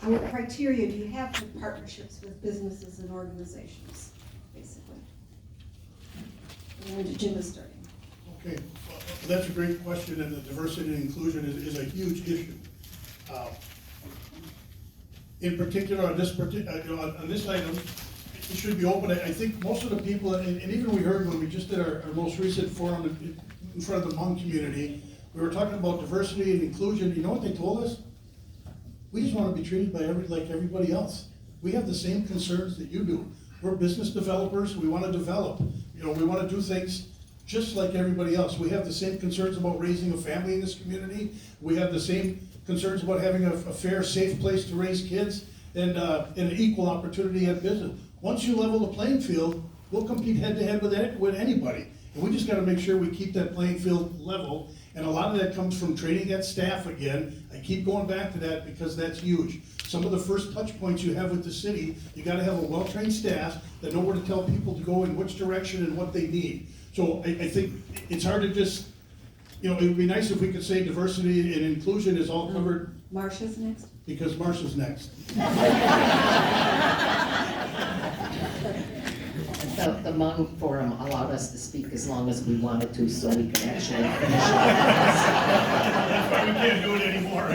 what criteria do you have for partnerships with businesses and organizations, basically? And Jim is starting. Okay, well, that's a great question, and the diversity and inclusion is a huge issue. In particular, on this item, it should be open. I think most of the people, and even we heard when we just did our most recent forum in front of the Hmong community, we were talking about diversity and inclusion. You know what they told us? We just want to be treated like everybody else. We have the same concerns that you do. We're business developers. We want to develop. We want to do things just like everybody else. We have the same concerns about raising a family in this community. We have the same concerns about having a fair, safe place to raise kids and an equal opportunity at business. Once you level the playing field, we'll compete head to head with anybody. And we just got to make sure we keep that playing field level. And a lot of that comes from training that staff again. I keep going back to that because that's huge. Some of the first touch points you have with the city, you got to have a well-trained staff that know where to tell people to go in which direction and what they need. So I think it's hard to just, it would be nice if we could say diversity and inclusion is all covered. Marcia's next. Because Marcia's next. The Hmong Forum allowed us to speak as long as we wanted to, so we could actually finish We can't do it anymore.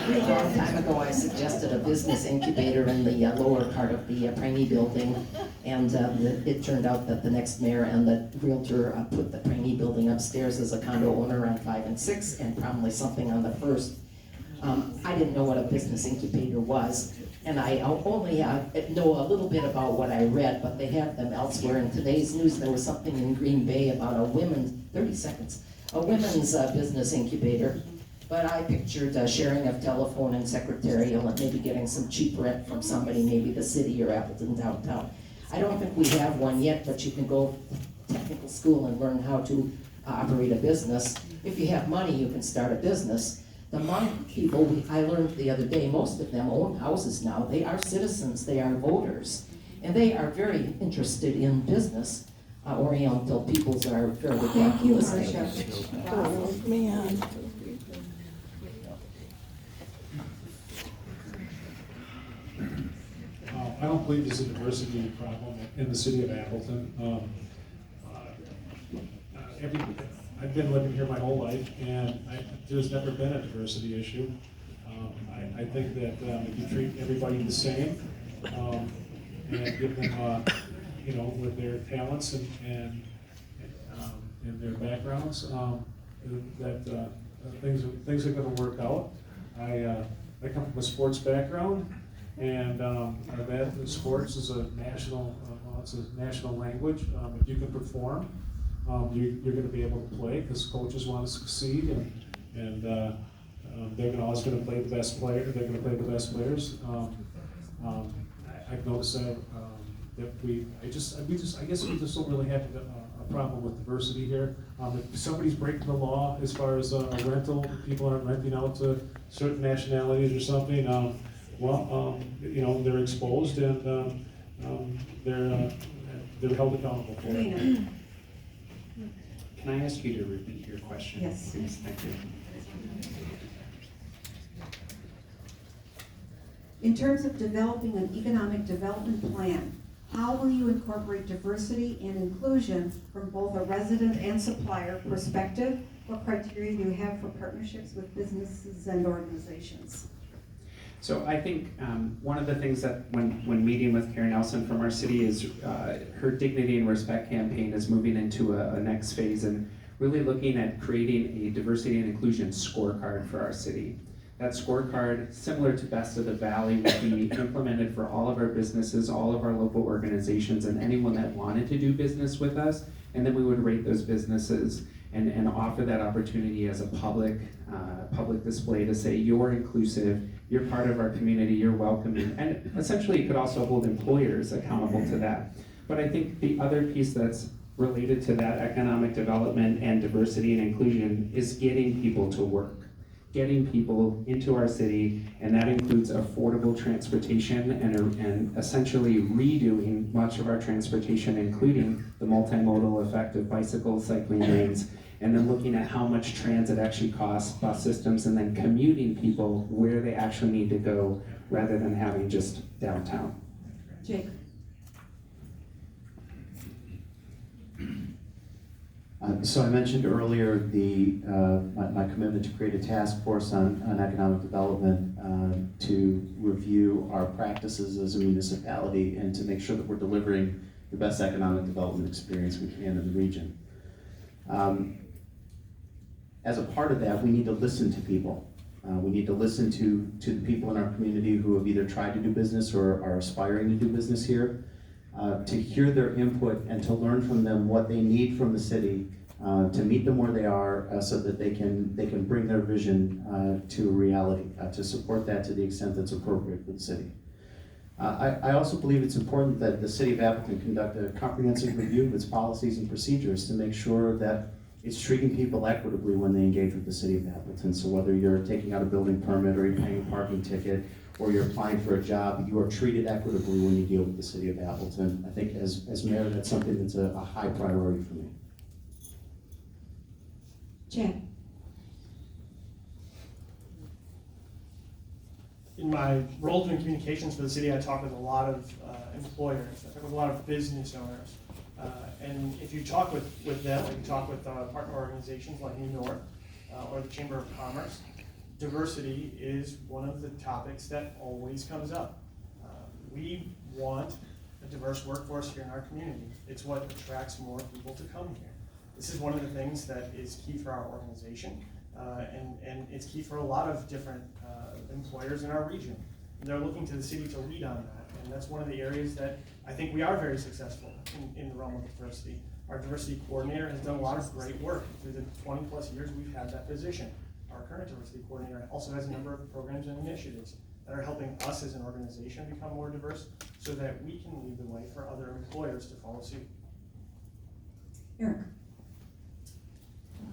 A long time ago, I suggested a business incubator in the lower part of the Prangy building, and it turned out that the next mayor and the realtor put the Prangy building upstairs as a condo owner on 5 and 6, and probably something on the first. I didn't know what a business incubator was, and I only know a little bit about what I read, but they have them elsewhere. In today's news, there was something in Green Bay about a women's, 30 seconds, a women's business incubator. But I pictured sharing of telephone and secretarial and maybe getting some cheap rent from somebody, maybe the city or Appleton downtown. I don't think we have one yet, but you can go to technical school and learn how to operate a business. If you have money, you can start a business. The Hmong people, I learned the other day, most of them own houses now. They are citizens, they are voters, and they are very interested in business. Oriental peoples are very Thank you, capitalistic. Marcia. Oh, man. I don't believe there's a diversity problem in the city of Appleton. I've been living here my whole life, and there's never been a diversity issue. I think that if you treat everybody the same and give them, with their talents and their backgrounds, that things are going to work out. I come from a sports background. And that sports is a national, it's a national language. If you can perform, you're going to be able to play because coaches want to succeed, and they're always going to play the best player. They're going to play the best players. I've noticed that I guess we just don't really have a problem with diversity here. If somebody's breaking the law as far as a rental, people aren't renting out to certain nationalities or something. They're exposed and they're held accountable for it. Can I ask you to repeat your question? Yes. Please, thank you. In terms of developing an economic development plan, how will you incorporate diversity and inclusion from both a resident and supplier perspective? What criteria do you have for partnerships with businesses and organizations? So I think one of the things that when meeting with Karen Nelson from our city is her Dignity and Respect campaign is moving into a next phase and really looking at creating a diversity and inclusion scorecard for our city. That scorecard, similar to Best of the Valley, would be implemented for all of our businesses, all of our local organizations, and anyone that wanted to do business with us. And then we would rate those businesses and offer that opportunity as a public display to say you're inclusive, you're part of our community, you're welcoming, and essentially it could also hold employers accountable to that. But I think the other piece that's related to that economic development and diversity and inclusion is getting people to work, getting people into our city, and that includes affordable transportation and essentially redoing much of our transportation, including the multimodal effect of bicycle cycling lanes and then looking at how much transit actually costs, bus systems, and then commuting people where they actually need to go rather than having just downtown. Jake? So I mentioned earlier my commitment to create a task force on economic development to review our practices as a municipality and to make sure that we're delivering the best economic development experience we can in the region. As a part of that, we need to listen to people. We need to listen to the people in our community who have either tried to do business or are aspiring to do business here. To hear their input and to learn from them what they need from the city to meet them where they are so that they can bring their vision to reality, to support that to the extent that's appropriate for the city. I also believe it's important that the city of Appleton conduct a comprehensive review of its policies and procedures to make sure that it's treating people equitably when they engage with the city of Appleton. So whether you're taking out a building permit or you're paying a parking ticket or you're applying for a job, you are treated equitably when you deal with the city of Appleton. I think as mayor, that's something that's a high priority for me. Chad? In my role doing communications for the city, I talk with a lot of employers, I talk with a lot of business owners. And if you talk with them, or you talk with partner organizations like New North or the Chamber of Commerce, diversity is one of the topics that always comes up. We want a diverse workforce here in our community. It's what attracts more people to come here. This is one of the things that is key for our organization, and it's key for a lot of different employers in our region. And they're looking to the city to lead on that, and that's one of the areas that I think we are very successful in the realm of diversity. Our diversity coordinator has done a lot of great work through the 20 plus years we've had that position. Our current diversity coordinator also has a number of programs and initiatives that are helping us as an organization become more diverse so that we can lead the way for other employers to follow suit. Eric?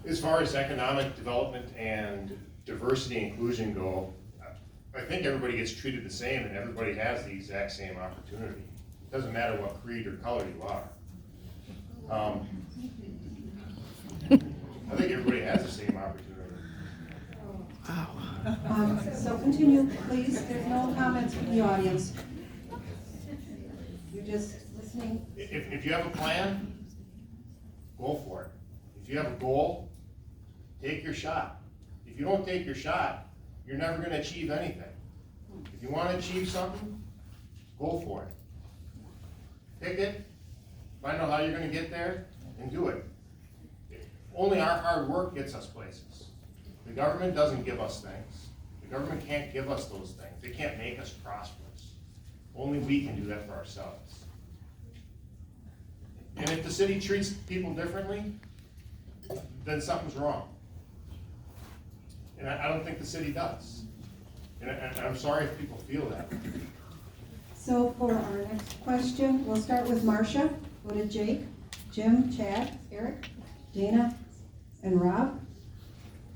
As far as economic development and diversity and inclusion go, I think everybody gets treated the same and everybody has the exact same opportunity. It doesn't matter what creed or color you are. I think everybody has the same opportunity. So continue, please. There's no comments from the audience. You're just listening. If you have a plan, go for it. If you have a goal, take your shot. If you don't take your shot, you're never going to achieve anything. If you want to achieve something, go for it. Pick it, find out how you're going to get there, and do it. Only our hard work gets us places. The government doesn't give us things. The government can't give us those things. They can't make us prosperous. Only we can do that for ourselves. And if the city treats people differently, then something's wrong. And I don't think the city does. And I'm sorry if people feel that. So for our next question, we'll start with Marcia, go to Jake, Jim, Chad, Eric, Dana, and Rob.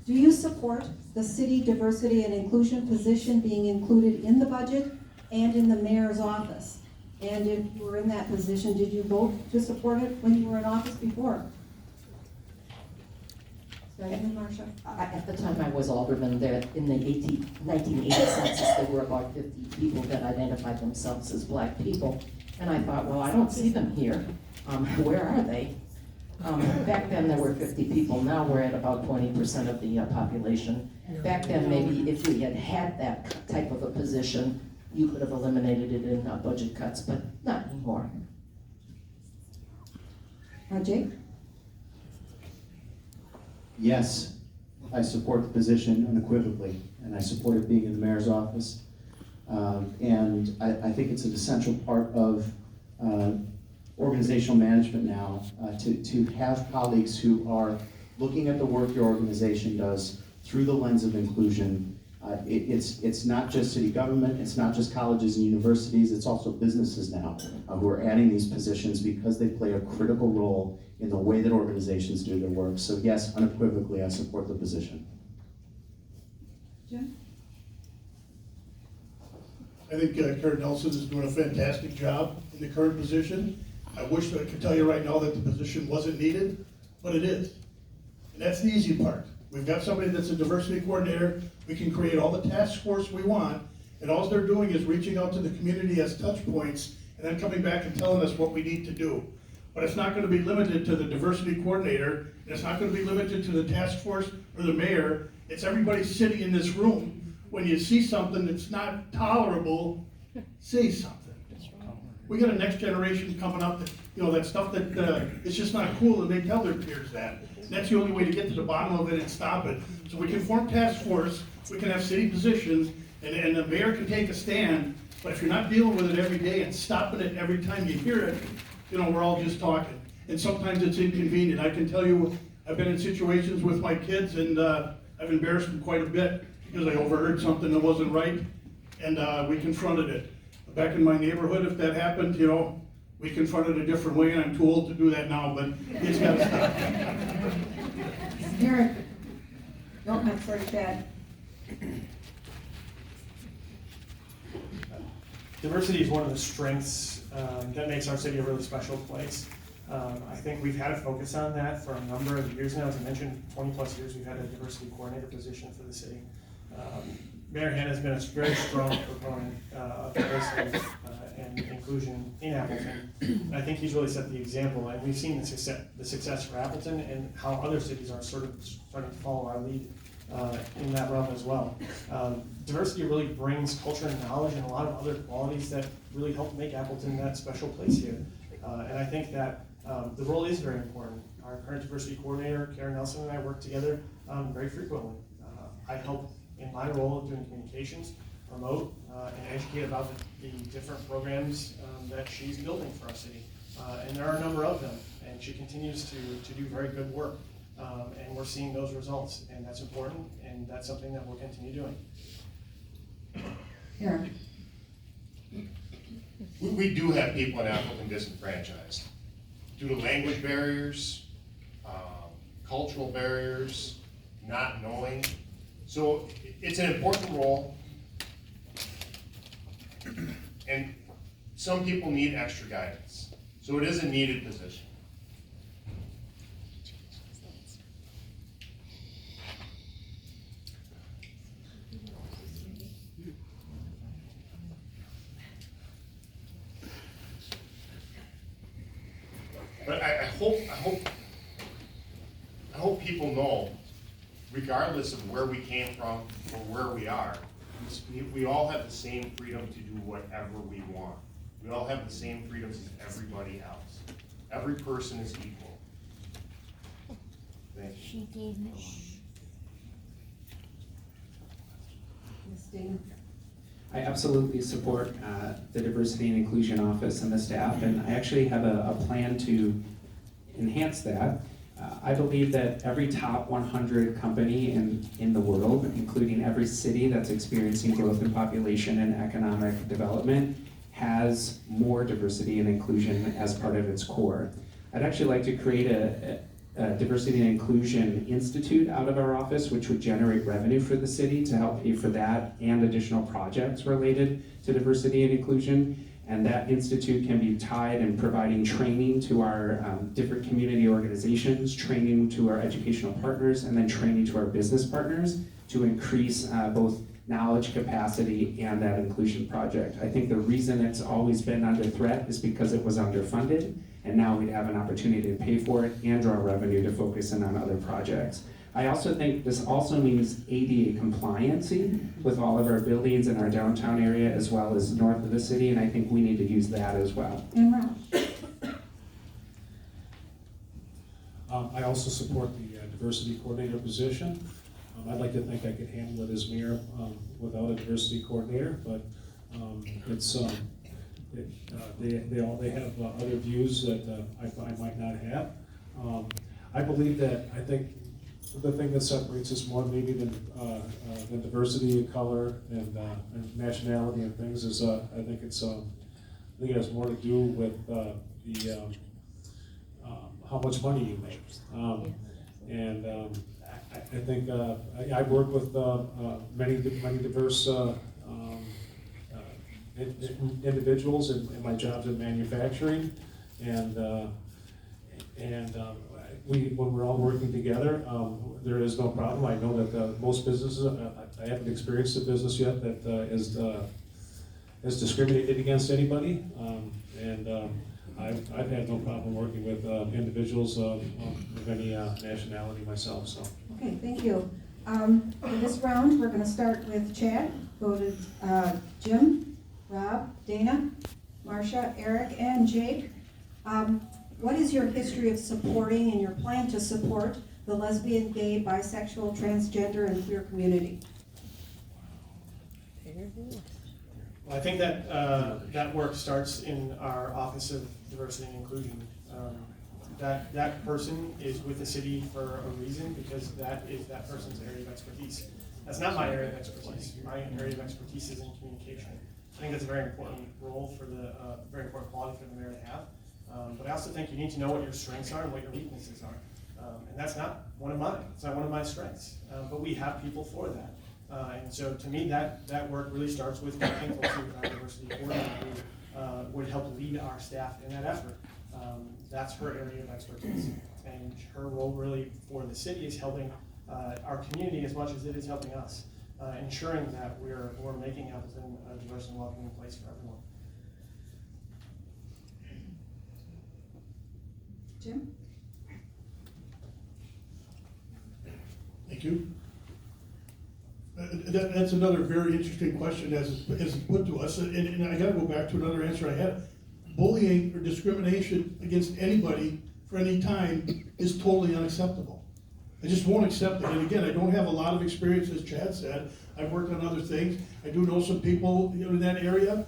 Do you support the city diversity and inclusion position being included in the budget and in the mayor's office? And if you were in that position, did you vote to support it when you were in office before? Starting with Marcia. At the time I was alderman, there in the 1980 census, there were about 50 people that identified themselves as black people. And I thought, well, I don't see them here. Where are they? Back then there were 50 people. Now we're at about 20% of the population. Back then, maybe if we had had that type of a position, you could have eliminated it in budget cuts, but not anymore. Jake? Yes, I support the position unequivocally, and I support it being in the mayor's office. And I think it's an essential part of organizational management now to have colleagues who are looking at the work your organization does through the lens of inclusion. It's not just city government, it's not just colleges and universities, it's also businesses now who are adding these positions because they play a critical role in the way that organizations do their work. So yes, unequivocally, I support the position. Jim? I think Karen Nelson is doing a fantastic job in the current position. I wish that I could tell you right now that the position wasn't needed, but it is. And That's the easy part. We've got somebody that's a diversity coordinator, we can create all the task force we want, and all they're doing is reaching out to the community as touch points, and then coming back and telling us what we need to do. But it's not gonna be limited to the diversity coordinator, and it's not gonna be limited to the task force or the mayor. It's everybody sitting in this room. When you see something that's not tolerable, say something. We got a next generation coming up that, that stuff that, it's just not cool, and they tell their peers that. And that's the only way to get to the bottom of it and stop it. So we can form task force, we can have city positions, and the mayor can take a stand, but if you're not dealing with it every day and stopping it every time you hear it, we're all just talking. And sometimes it's inconvenient. I can tell you, I've been in situations with my kids, and I've embarrassed them quite a bit because I overheard something that wasn't right, and we confronted it. Back in my neighborhood, if that happened, we confronted a different way, and I'm too old to do that now, but it's gotta stop. Eric, no, I'm sorry, Chad. Diversity is one of the strengths that makes our city a really special place. I think we've had a focus on that for a number of years now. As I mentioned, 20+ years we've had a diversity coordinator position for the city. Mayor Hanna has been a very strong proponent of diversity and inclusion in Appleton. And I think he's really set the example, and we've seen the success for Appleton and how other cities are sort of starting to follow our lead in that realm as well. Diversity really brings culture and knowledge and a lot of other qualities that really help make Appleton that special place here. And I think that the role is very important. Our current diversity coordinator, Karen Nelson, and I work together very frequently. I help in my role of doing communications, promote and educate about the different programs that she's building for our city. And there are a number of them, and she continues to do very good work. And we're seeing those results, and that's important, and that's something that we'll continue doing. Eric. We do have people in Appleton disenfranchised due to language barriers, cultural barriers, not knowing. So it's an important role, and some people need extra guidance. So it is a needed position. But I hope people know, regardless of where we came from or where we are, we all have the same freedom to do whatever we want. We all have the same freedoms as everybody else. Every person is equal. Thank you. She gave me one. Ms. Dana. I absolutely support the Diversity and Inclusion Office and the staff, and I actually have a plan to enhance that. I believe that every top 100 company in the world, including every city that's experiencing growth in population and economic development, has more diversity and inclusion as part of its core. I'd actually like to create a Diversity and Inclusion Institute out of our office, which would generate revenue for the city to help pay for that and additional projects related to diversity and inclusion. And that institute can be tied in providing training to our different community organizations, training to our educational partners, and then training to our business partners to increase both knowledge capacity and that inclusion project. I think the reason it's always been under threat is because it was underfunded, and now we'd have an opportunity to pay for it and draw revenue to focus in on other projects. I also think this also means ADA compliancy with all of our buildings in our downtown area as well as north of the city, and I think we need to use that as well. And Ralph. I also support the diversity coordinator position. I'd like to think I could handle it as mayor without a diversity coordinator, but they have other views that I might not have. I think the thing that separates us more maybe than diversity of color and nationality and things is I think it has more to do with how much money you make. I think I work with many diverse individuals in my jobs in manufacturing, and when we're all working together, there is no problem. I know that most businesses, I haven't experienced a business yet that is discriminated against anybody. I've had no problem working with individuals of any nationality myself, so. Okay, thank you. For this round, we're gonna start with Chad, go to Jim, Rob, Dana, Marcia, Eric, and Jake. What is your history of supporting and your plan to support the lesbian, gay, bisexual, transgender, and queer community? Well, I think that that work starts in our Office of Diversity and Inclusion. That person is with the city for a reason, because that is that person's area of expertise. That's not my area of expertise. My area of expertise is in communication. I think that's a very important role for the, very important quality for the mayor to have. But I also think you need to know what your strengths are and what your weaknesses are. And that's not one of mine. It's not one of my strengths. But we have people for that. And so to me, that work really starts with working closely with our diversity coordinator who would help lead our staff in that effort. That's her area of expertise. And her role really for the city is helping our community as much as it is helping us, ensuring that we're making Appleton a diverse and welcoming place for everyone. Jim? Thank you. That's another very interesting question as it's put to us, and I gotta go back to another answer I had. Bullying or discrimination against anybody for any time is totally unacceptable. I just won't accept it, and again, I don't have a lot of experience, as Chad said. I've worked on other things. I do know some people, in that area.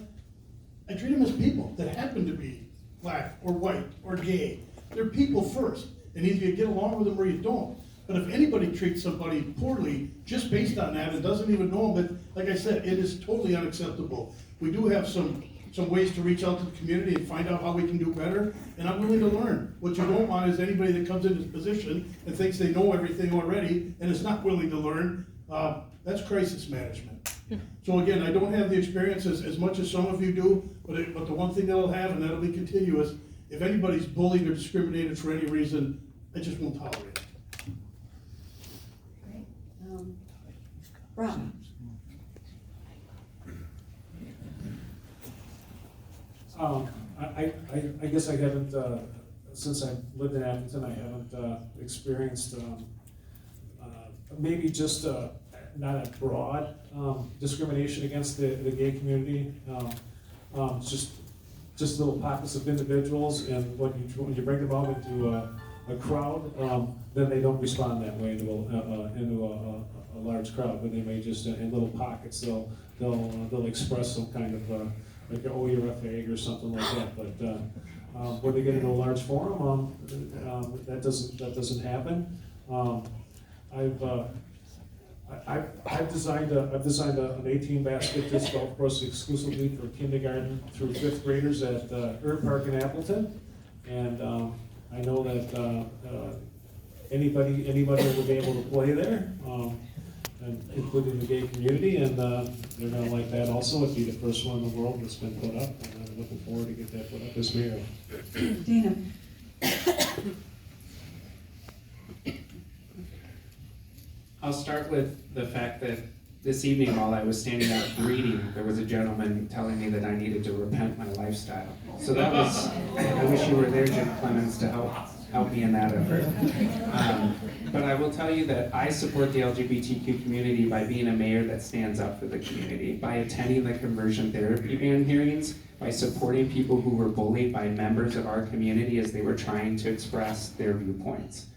I treat them as people that happen to be black or white or gay. They're people first, and either you get along with them or you don't. But if anybody treats somebody poorly just based on that and doesn't even know them, but like I said, it is totally unacceptable. We do have some ways to reach out to the community and find out how we can do better, and I'm willing to learn. What you don't want is anybody that comes in this position and thinks they know everything already and is not willing to learn. That's crisis management. So again, I don't have the experience as much as some of you do, but the one thing that I'll have, and that'll be continuous, if anybody's bullied or discriminated for any reason, I just won't tolerate it. Rob? I guess I haven't, since I've lived in Appleton, I haven't experienced maybe just not a broad discrimination against the gay community. Just little pockets of individuals, and when you bring them out into a crowd, then they don't respond that way into a large crowd, but they may just in little pockets they'll express some kind of like oh, you're a fag or something like that. But when they get into a large forum, that doesn't happen. I've designed an 18-basket disc golf course exclusively for kindergarten through 5th graders at Herb Park in Appleton, and I know that anybody will be able to play there, and including the gay community, and they're going to like that also. It'd be the first one in the world that's been put up, and I'm looking forward to get that put up as mayor. Dana? I'll start with the fact that this evening while I was standing out reading, there was a gentleman telling me that I needed to repent my lifestyle. So that was, I wish you were there, Jim Clemens, to help me in that effort. But I will tell you that I support the LGBTQ community by being a mayor that stands up for the community, by attending the conversion therapy ban hearings, by supporting people who were bullied by members of our community as they were trying to express their viewpoints.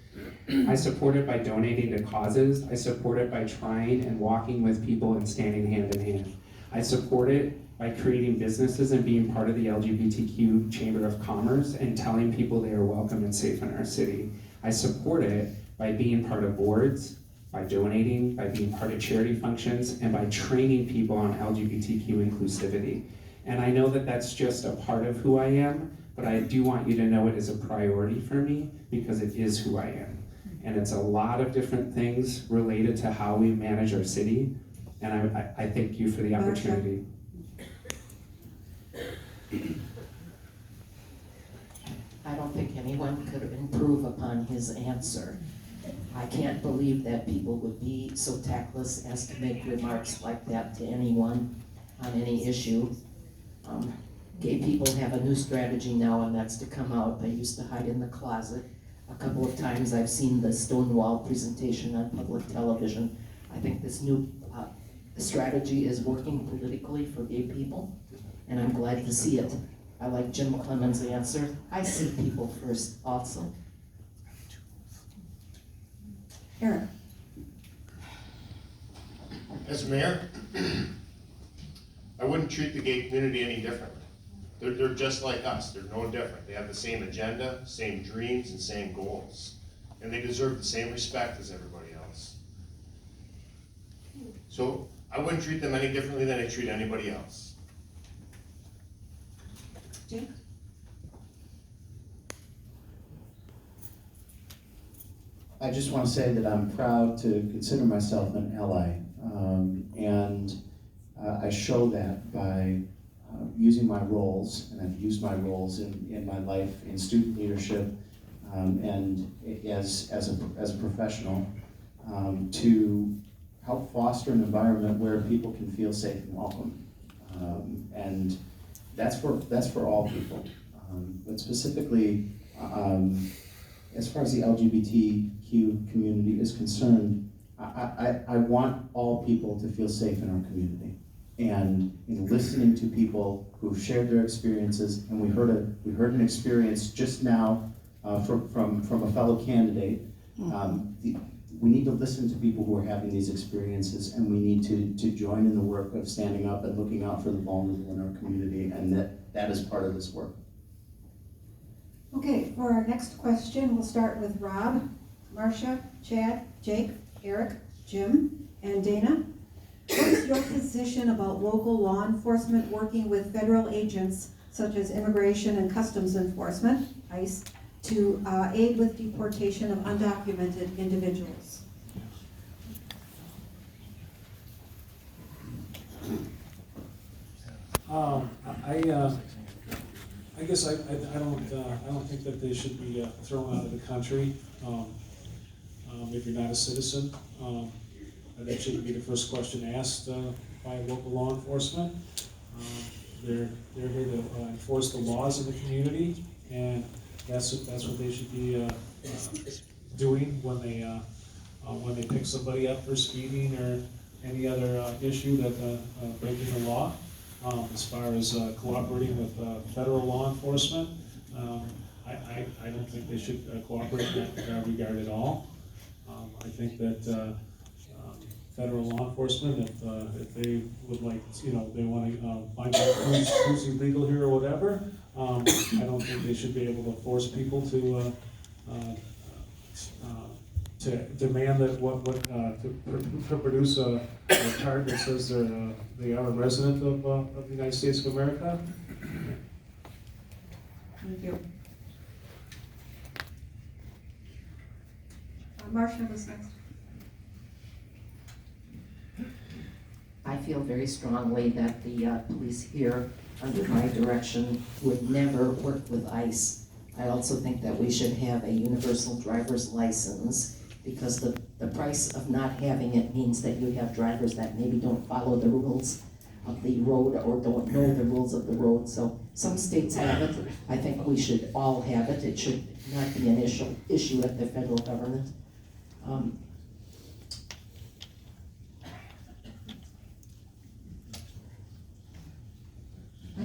I support it by donating to causes. I support it by trying and walking with people and standing hand in hand. I support it by creating businesses and being part of the LGBTQ Chamber of Commerce and telling people they are welcome and safe in our city. I support it by being part of boards, by donating, by being part of charity functions, and by training people on LGBTQ inclusivity. And I know that that's just a part of who I am, but I do want you to know it is a priority for me because it is who I am. And it's a lot of different things related to how we manage our city. And I thank you for the opportunity. I don't think anyone could improve upon his answer. I can't believe that people would be so tactless as to make remarks like that to anyone on any issue. Gay people have a new strategy now, and that's to come out. They used to hide in the closet. A couple of times I've seen the Stonewall presentation on public television. I think this new strategy is working politically for gay people, and I'm glad to see it. I like Jim Clemens' answer. I see people first also. Eric? As mayor, I wouldn't treat the gay community any differently. They're just like us, they're no different. They have the same agenda, same dreams, and same goals. And they deserve the same respect as everybody else. So I wouldn't treat them any differently than I treat anybody else. Jake? I just want to say that I'm proud to consider myself an ally, and I show that by using my roles, and I've used my roles in my life in student leadership and as a professional to help foster an environment where people can feel safe and welcome, and that's for all people, but specifically. As far as the LGBTQ community is concerned, I want all people to feel safe in our community. And in listening to people who've shared their experiences, and we heard an experience just now from a fellow candidate. We need to listen to people who are having these experiences, and we need to join in the work of standing up and looking out for the vulnerable in our community, and that is part of this work. Okay, for our next question, we'll start with Rob, Marcia, Chad, Jake, Eric, Jim, and Dana. What is your position about local law enforcement working with federal agents such as Immigration and Customs Enforcement, ICE, to aid with deportation of undocumented individuals? I guess I don't think that they should be thrown out of the country if you're not a citizen. That shouldn't be the first question asked by local law enforcement. They're here to enforce the laws in the community, and that's what they should be doing when they pick somebody up for speeding or any other issue that breaking the law. As far as cooperating with federal law enforcement, I don't think they should cooperate in that regard at all. I think that federal law enforcement, if they would like, they want to find out who's illegal here or whatever, I don't think they should be able to force people to demand that to produce a card that says they are a resident of the United States of America. Thank you. Marcia was next. I feel very strongly that the police here, under my direction, would never work with ICE. I also think that we should have a universal driver's license, because the price of not having it means that you have drivers that maybe don't follow the rules of the road or don't know the rules of the road. So some states have it. I think we should all have it. It should not be an issue at the federal government.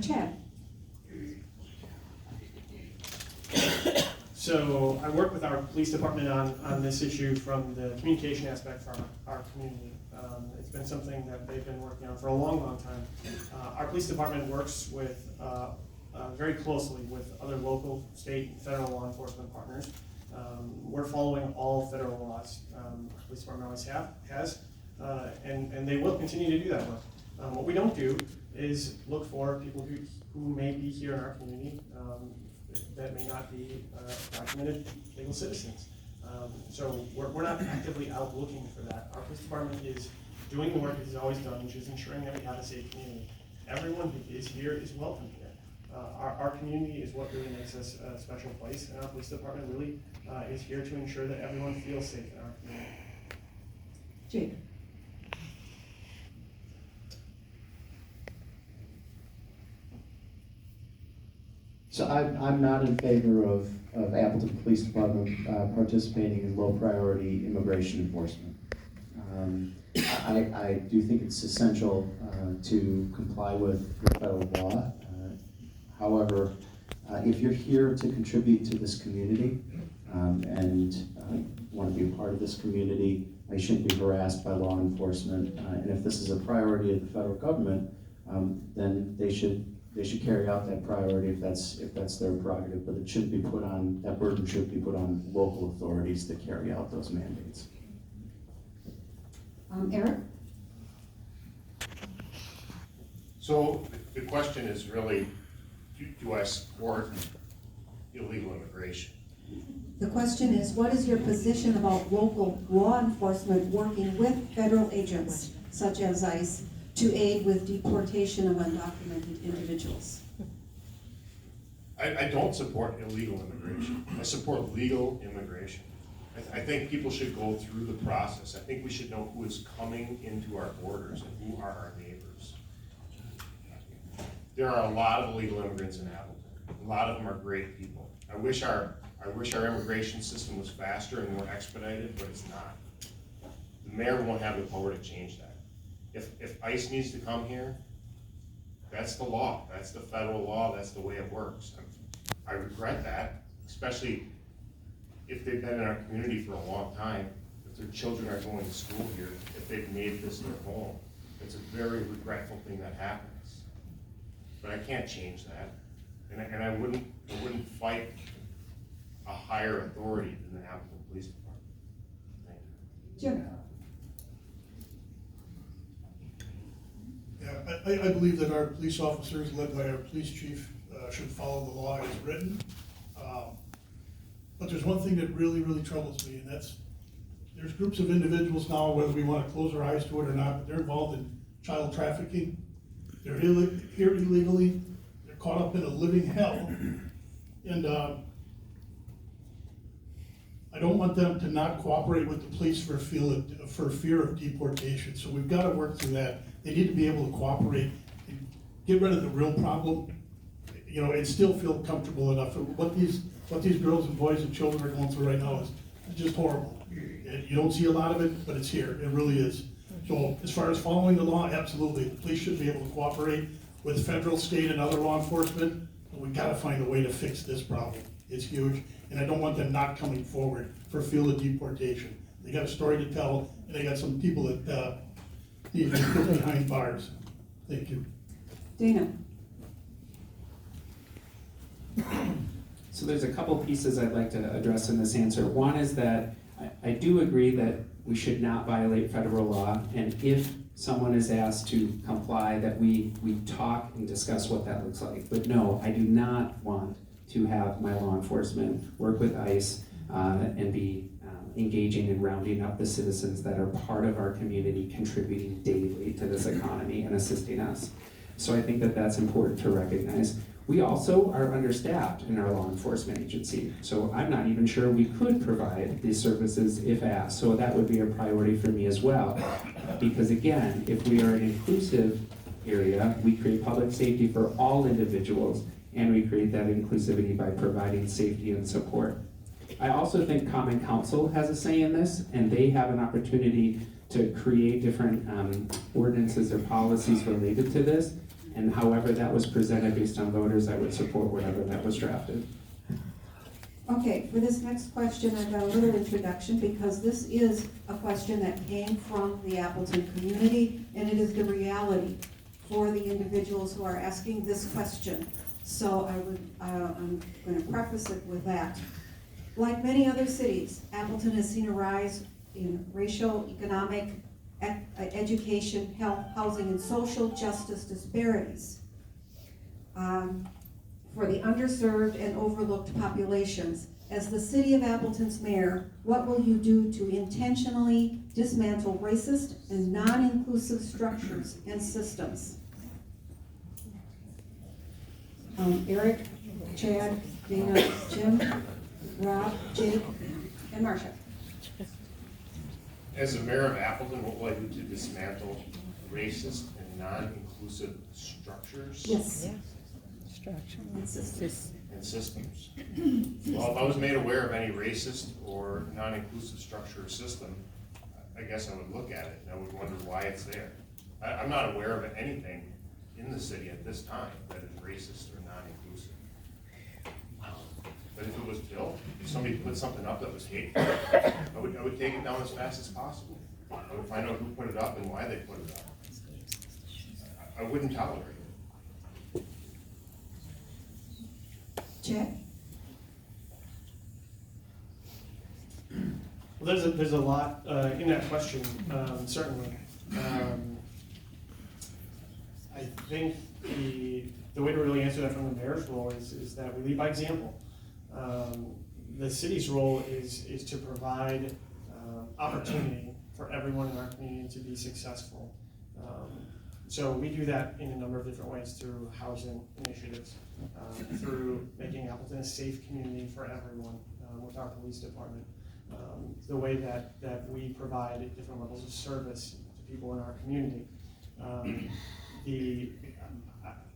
Chad. So I work with our police department on this issue from the communication aspect for our community. It's been something that they've been working on for a long, long time. Our police department works with very closely with other local, state, and federal law enforcement partners. We're following all federal laws. Our police department always has, and they will continue to do that work. What we don't do is look for people who may be here in our community that may not be documented legal citizens. So we're not actively out looking for that. Our police department is doing the work it has always done, which is ensuring that we have a safe community. Everyone who is here is welcome here. Our community is what really makes us a special place, and our police department really is here to ensure that everyone feels safe in our community. Jake? So I'm not in favor of Appleton Police Department participating in low priority immigration enforcement. I do think it's essential to comply with federal law. However, if you're here to contribute to this community and want to be a part of this community, I shouldn't be harassed by law enforcement. And if this is a priority of the federal government, then they should carry out that priority if that's their prerogative. But it shouldn't be put on, that burden should be put on local authorities to carry out those mandates. Eric? So the question is really, do I support illegal immigration? The question is, what is your position about local law enforcement working with federal agents, such as ICE, to aid with deportation of undocumented individuals? I don't support illegal immigration. I support legal immigration. I think people should go through the process. I think we should know who is coming into our borders and who are our neighbors. There are a lot of illegal immigrants in Appleton. A lot of them are great people. I wish our immigration system was faster and more expedited, but it's not. The mayor won't have the power to change that. If ICE needs to come here, that's the law. That's the federal law. That's the way it works. I regret that, especially if they've been in our community for a long time, if their children are going to school here, if they've made this their home. It's a very regretful thing that happens. But I can't change that. And I wouldn't fight a higher authority than the Appleton Police Department. Thank you. Jim? Yeah, I believe that our police officers, led by our police chief, should follow the law as written. But there's one thing that really, really troubles me, and that's, there's groups of individuals now, whether we want to close our eyes to it or not, but they're involved in child trafficking. They're here illegally, they're caught up in a living hell. And I don't want them to not cooperate with the police for fear of deportation. So we've got to work through that. They need to be able to cooperate and get rid of the real problem, and still feel comfortable enough. What these girls and boys and children are going through right now is just horrible. And you don't see a lot of it, but it's here. It really is. So as far as following the law, absolutely. The police should be able to cooperate with federal, state, and other law enforcement. But we've got to find a way to fix this problem. It's huge. And I don't want them not coming forward for fear of deportation. They got a story to tell, and they got some people that need to be put behind bars. Thank you. Dana? So there's a couple pieces I'd like to address in this answer. One is that I do agree that we should not violate federal law, and if someone is asked to comply, that we talk and discuss what that looks like. But no, I do not want to have my law enforcement work with ICE and be engaging and rounding up the citizens that are part of our community, contributing daily to this economy and assisting us. So I think that that's important to recognize. We also are understaffed in our law enforcement agency, so I'm not even sure we could provide these services if asked. So that would be a priority for me as well. Because again, if we are an inclusive area, we create public safety for all individuals, and we create that inclusivity by providing safety and support. I also think Common Council has a say in this, and they have an opportunity to create different ordinances or policies related to this. And however that was presented based on voters, I would support whatever that was drafted. Okay, for this next question, I've got a little introduction because this is a question that came from the Appleton community, and it is the reality for the individuals who are asking this question. So I'm going to preface it with that. Like many other cities, Appleton has seen a rise in racial, economic, education, health, housing, and social justice disparities for the underserved and overlooked populations. As the City of Appleton's mayor, what will you do to intentionally dismantle racist and non-inclusive structures and systems? Eric, Chad, Dana, Jim, Rob, Jake, and Marcia. As the mayor of Appleton, what will I do to dismantle racist and non-inclusive structures? Yes. And systems? Well, if I was made aware of any racist or non-inclusive structure or system, I guess I would look at it and I would wonder why it's there. I'm not aware of anything in the city at this time that is racist or non-inclusive. But if it was built, if somebody put something up that was hateful, I would take it down as fast as possible. I would find out who put it up and why they put it up. I wouldn't tolerate it. Chad? Well, there's a lot in that question, certainly. I think the way to really answer that from the mayor's role is that we lead by example. The city's role is to provide opportunity for everyone in our community to be successful. So we do that in a number of different ways through housing initiatives, through making Appleton a safe community for everyone with our police department, the way that we provide different levels of service to people in our community.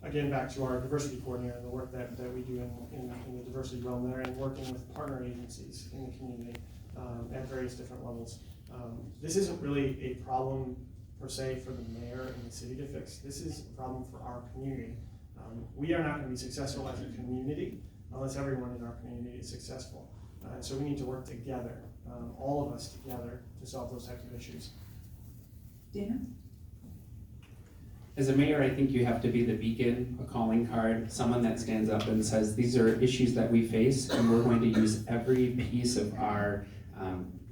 Again, back to our diversity coordinator and the work that we do in the diversity realm there, and working with partner agencies in the community at various different levels. This isn't really a problem per se for the mayor and the city to fix. This is a problem for our community. We are not going to be successful as a community unless everyone in our community is successful. So we need to work together, all of us together, to solve those types of issues. Dana? As a mayor, I think you have to be the beacon, a calling card, someone that stands up and says, these are issues that we face, and we're going to use every piece of our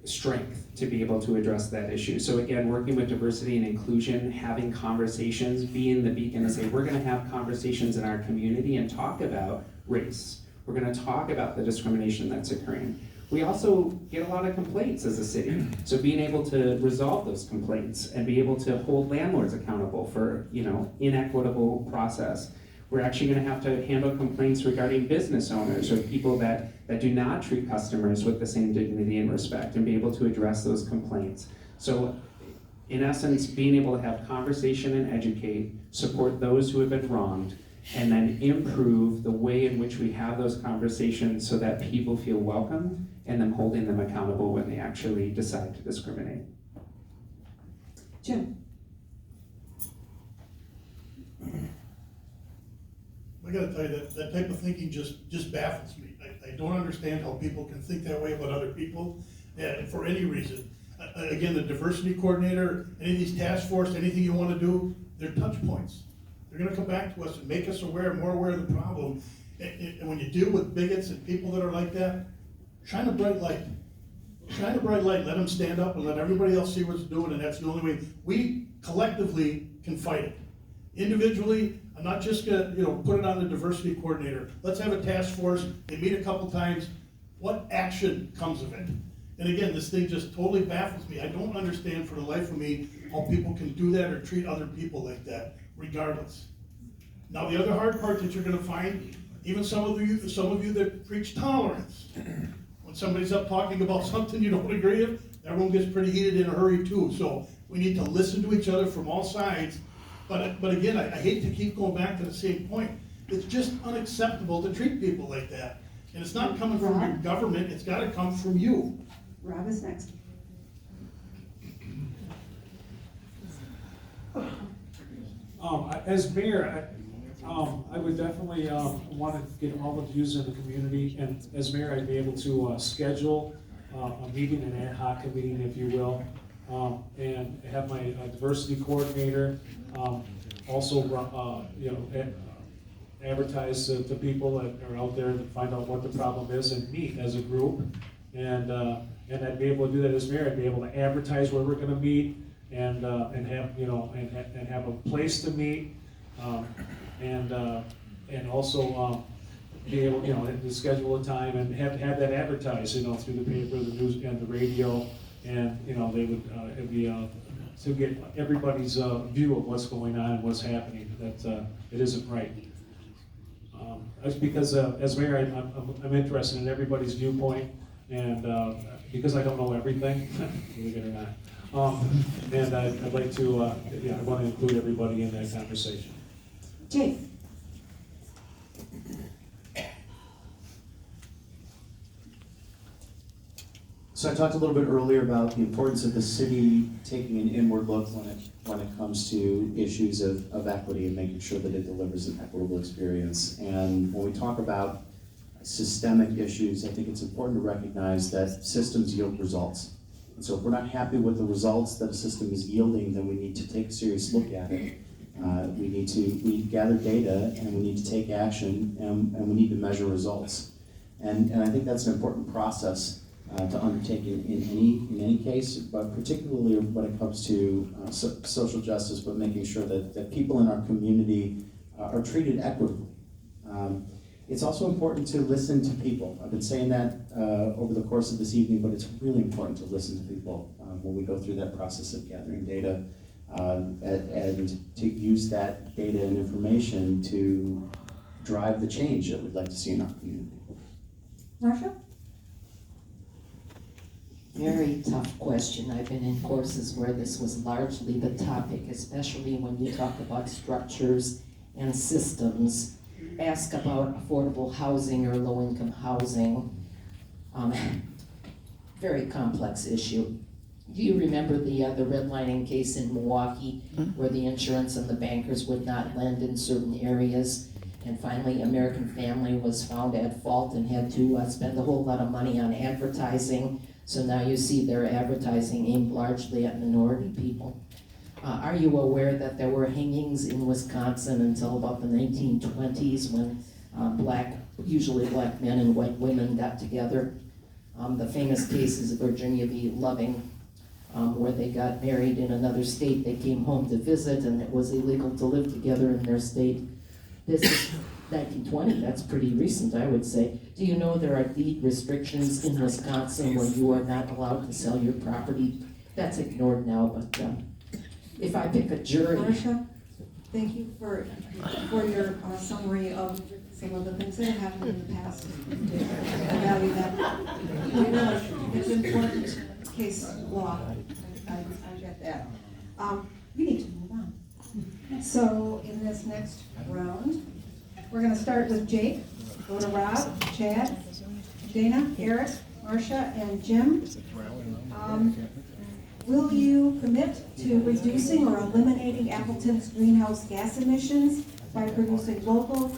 strength to be able to address that issue. So again, working with diversity and inclusion, having conversations, being the beacon and say, we're gonna have conversations in our community and talk about race. We're gonna talk about the discrimination that's occurring. We also get a lot of complaints as a city. So being able to resolve those complaints and be able to hold landlords accountable for, inequitable process. We're actually gonna have to handle complaints regarding business owners or people that do not treat customers with the same dignity and respect, and be able to address those complaints. So in essence, being able to have conversation and educate, support those who have been wronged, and then improve the way in which we have those conversations so that people feel welcome, and then holding them accountable when they actually decide to discriminate. Jim? I gotta tell you, that type of thinking just baffles me. I don't understand how people can think that way about other people, for any reason. Again, the diversity coordinator, any of these task force, anything you wanna do, they're touch points. They're gonna come back to us and make us more aware of the problem. And when you deal with bigots and people that are like that, shine a bright light. Shine a bright light, let them stand up and let everybody else see what's doing, and that's the only way. We collectively can fight it. Individually, I'm not just gonna, put it on the diversity coordinator. Let's have a task force, they meet a couple times. What action comes of it? And again, this thing just totally baffles me. I don't understand for the life of me how people can do that or treat other people like that, regardless. Now, the other hard part that you're gonna find, even some of you that preach tolerance, when somebody's up talking about something you don't agree with, everyone gets pretty heated in a hurry too. So we need to listen to each other from all sides. But again, I hate to keep going back to the same point. It's just unacceptable to treat people like that. And it's not coming from your government, it's gotta come from you. Rob is next. As mayor, I would definitely want to get all the views in the community, and as mayor, I'd be able to schedule a meeting, an ad hoc meeting, if you will, and have my diversity coordinator also advertise to people that are out there to find out what the problem is and meet as a group. And I'd be able to do that as mayor. I'd be able to advertise where we're going to meet and have and have a place to meet, and also be able to schedule a time and have that advertised through the paper, the news, and the radio, and they would it'd be to get everybody's view of what's going on and what's happening. That it isn't right. That's because, as mayor, I'm interested in everybody's viewpoint, and because I don't know everything, believe it or not. And I'd like to, I want to include everybody in that conversation. Jake? So I talked a little bit earlier about the importance of the city taking an inward look when it comes to issues of equity and making sure that it delivers an equitable experience. And when we talk about systemic issues, I think it's important to recognize that systems yield results. And so if we're not happy with the results that a system is yielding, then we need to take a serious look at it. We need to gather data, and we need to take action, and we need to measure results. And I think that's an important process to undertake in any case, but particularly when it comes to social justice, but making sure that people in our community are treated equitably. It's also important to listen to people. I've been saying that over the course of this evening, but it's really important to listen to people when we go through that process of gathering data and to use that data and information to drive the change that we'd like to see in our community. Marcia? Very tough question. I've been in courses where this was largely the topic, especially when you talk about structures and systems. Ask about affordable housing or low-income housing. Very complex issue. Do you remember the redlining case in Milwaukee where the insurance and the bankers would not lend in certain areas? And finally, American Family was found at fault and had to spend a whole lot of money on advertising. So now you see their advertising aimed largely at minority people. Are you aware that there were hangings in Wisconsin until about the 1920s when usually black men and white women got together? The famous case is Virginia v. Loving, where they got married in another state. They came home to visit, and it was illegal to live together in their state. This is 1920, that's pretty recent, I would say. Do you know there are deed restrictions in Wisconsin where you are not allowed to sell your property? That's ignored now, but if I pick a jury. Marcia, thank you for your summary of some of the things that have happened in the past. I value that. We realize it's important case law. I get that. We need to move on. So in this next round, we're going to start with Jake, go to Rob, Chad, Dana, Eric, Marcia, and Jim. Will you commit to reducing or eliminating Appleton's greenhouse gas emissions by producing local